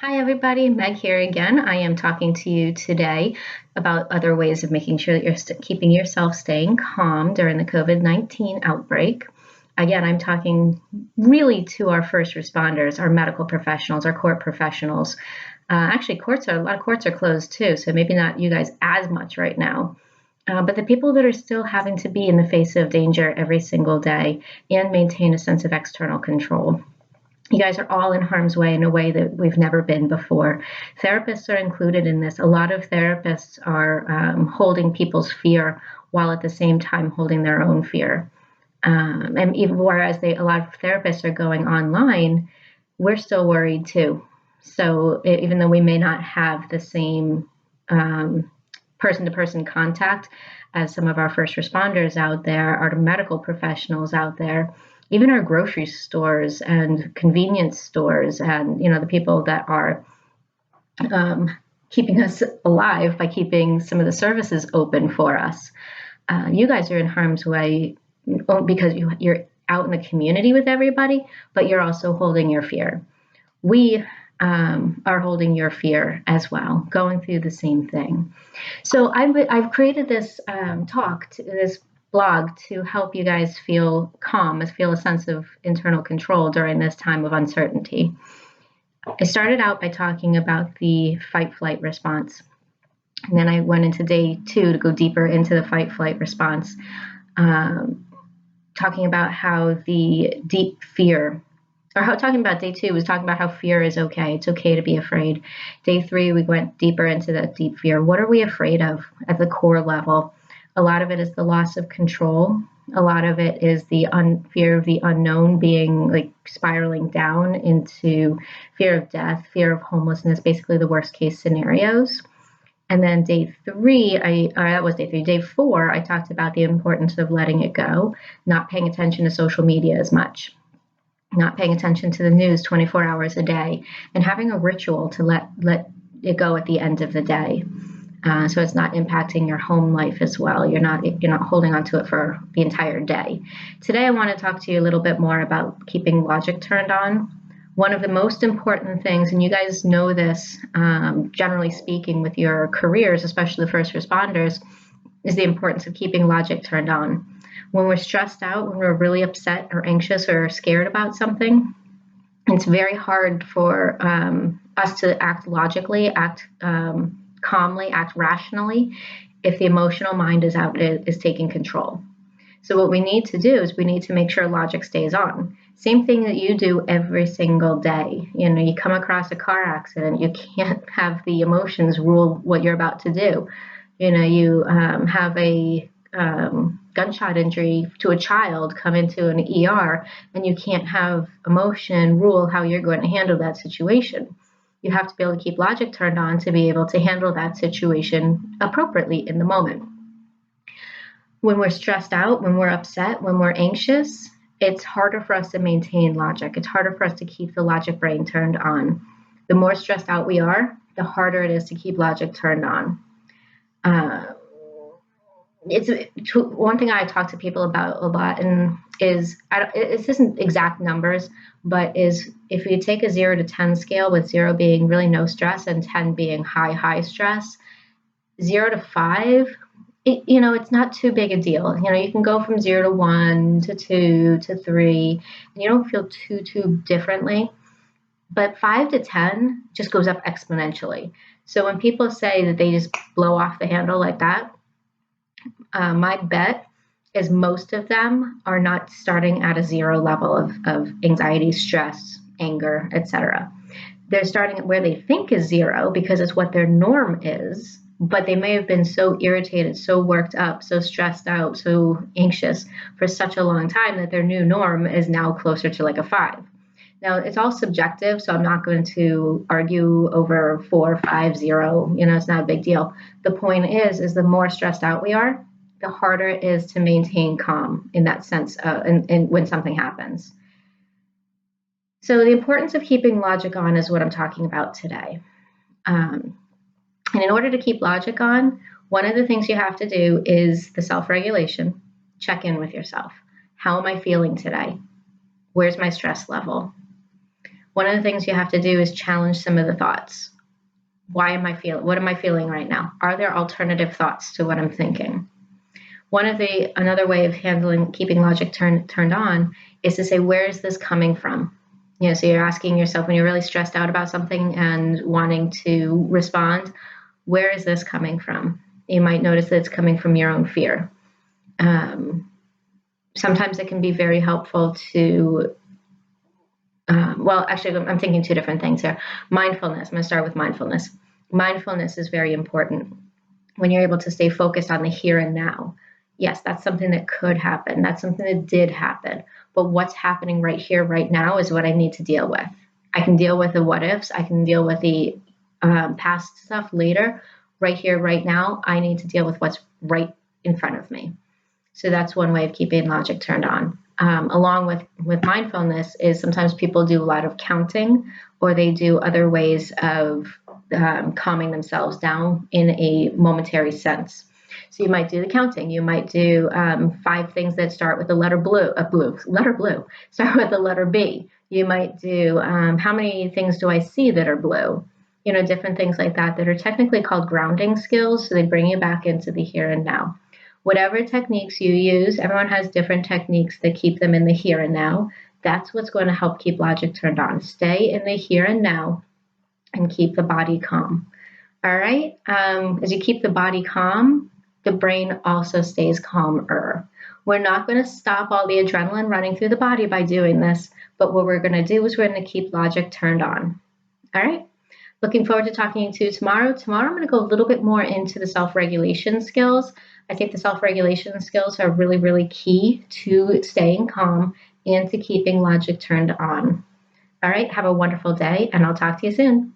Hi, everybody. Meg here again. I am talking to you today about other ways of making sure that you're keeping yourself staying calm during the COVID-19 outbreak. Again, I'm talking really to our first responders, our medical professionals, our court professionals. Actually, a lot of courts are closed too, so maybe not you guys as much right now. But the people that are still having to be in the face of danger every single day and maintain a sense of external control. You guys are all in harm's way in a way that we've never been before. Therapists are included in this. A lot of therapists are holding people's fear while at the same time holding their own fear. And even whereas a lot of therapists are going online, we're still worried too. So even though we may not have the same person-to-person contact as some of our first responders out there, our medical professionals out there, even our grocery stores and convenience stores, and the people that are keeping us alive by keeping some of the services open for us. You guys are in harm's way because you're out in the community with everybody, but you're also holding your fear. We are holding your fear as well, going through the same thing. So I've created this this blog to help you guys feel calm, feel a sense of internal control during this time of uncertainty. I started out by talking about the fight-flight response. And then I went into day 2 to go deeper into the fight-flight response, talking about how the deep fear, talking about day 2 was talking about how fear is okay. It's okay to be afraid. Day 3, we went deeper into that deep fear. What are we afraid of at the core level? A lot of it is the loss of control. A lot of it is the fear of the unknown, being like spiraling down into fear of death, fear of homelessness, basically the worst case scenarios. And then day 3, that was day 3. Day 4, I talked about the importance of letting it go, not paying attention to social media as much, not paying attention to the news 24 hours a day, and having a ritual to let it go at the end of the day. So it's not impacting your home life as well. You're not holding on to it for the entire day. Today, I want to talk to you a little bit more about keeping logic turned on. One of the most important things, and you guys know this, generally speaking, with your careers, especially the first responders, is the importance of keeping logic turned on. When we're stressed out, when we're really upset or anxious or scared about something, it's very hard for us to act logically, act calmly, act rationally, if the emotional mind is taking control. So what we need to do is we need to make sure logic stays on. Same thing that you do every single day. You come across a car accident, you can't have the emotions rule what you're about to do. You have a gunshot injury to a child, come into an ER, and you can't have emotion rule how you're going to handle that situation. You have to be able to keep logic turned on to be able to handle that situation appropriately in the moment. When we're stressed out, when we're upset, when we're anxious, it's harder for us to maintain logic. It's harder for us to keep the logic brain turned on. The more stressed out we are, the harder it is to keep logic turned on. It's one thing I talk to people about a lot, and this isn't exact numbers, but is if you take a 0 to 10 scale, with 0 being really no stress and 10 being high stress, 0 to 5, it's not too big a deal. You can go from 0 to 1 to 2 to 3, and you don't feel too differently. But 5 to 10 just goes up exponentially. So when people say that they just blow off the handle like that, my bet is most of them are not starting at a 0 level of anxiety, stress, anger, etc. They're starting at where they think is 0 because it's what their norm is, but they may have been so irritated, so worked up, so stressed out, so anxious for such a long time that their new norm is now closer to like a 5. Now, it's all subjective, so I'm not going to argue over 4, 5, 0. It's not a big deal. The point is the more stressed out we are, the harder it is to maintain calm in that sense, and when something happens. So the importance of keeping logic on is what I'm talking about today. And in order to keep logic on, one of the things you have to do is the self-regulation. Check in with yourself. How am I feeling today? Where's my stress level? One of the things you have to do is challenge some of the thoughts. What am I feeling right now? Are there alternative thoughts to what I'm thinking? Another way of keeping logic turned on is to say, where is this coming from? So you're asking yourself when you're really stressed out about something and wanting to respond, where is this coming from? You might notice that it's coming from your own fear. Sometimes it can be very helpful to, actually, I'm thinking two different things here. Mindfulness, I'm going to start with mindfulness. Mindfulness is very important when you're able to stay focused on the here and now. Yes, that's something that could happen. That's something that did happen. But what's happening right here, right now is what I need to deal with. I can deal with the what ifs. I can deal with the past stuff later. Right here, right now, I need to deal with what's right in front of me. So that's one way of keeping logic turned on. Along with mindfulness is sometimes people do a lot of counting, or they do other ways of calming themselves down in a momentary sense. So you might do the counting. You might do 5 things that start with the letter blue. Start with the letter B. You might do how many things do I see that are blue? Different things like that are technically called grounding skills. So they bring you back into the here and now. Whatever techniques you use, everyone has different techniques that keep them in the here and now. That's what's going to help keep logic turned on. Stay in the here and now and keep the body calm. All right. As you keep the body calm, the brain also stays calmer. We're not going to stop all the adrenaline running through the body by doing this, but what we're going to do is we're going to keep logic turned on. All right. Looking forward to talking to you tomorrow. Tomorrow, I'm going to go a little bit more into the self-regulation skills. I think the self-regulation skills are really, really key to staying calm and to keeping logic turned on. All right. Have a wonderful day, and I'll talk to you soon.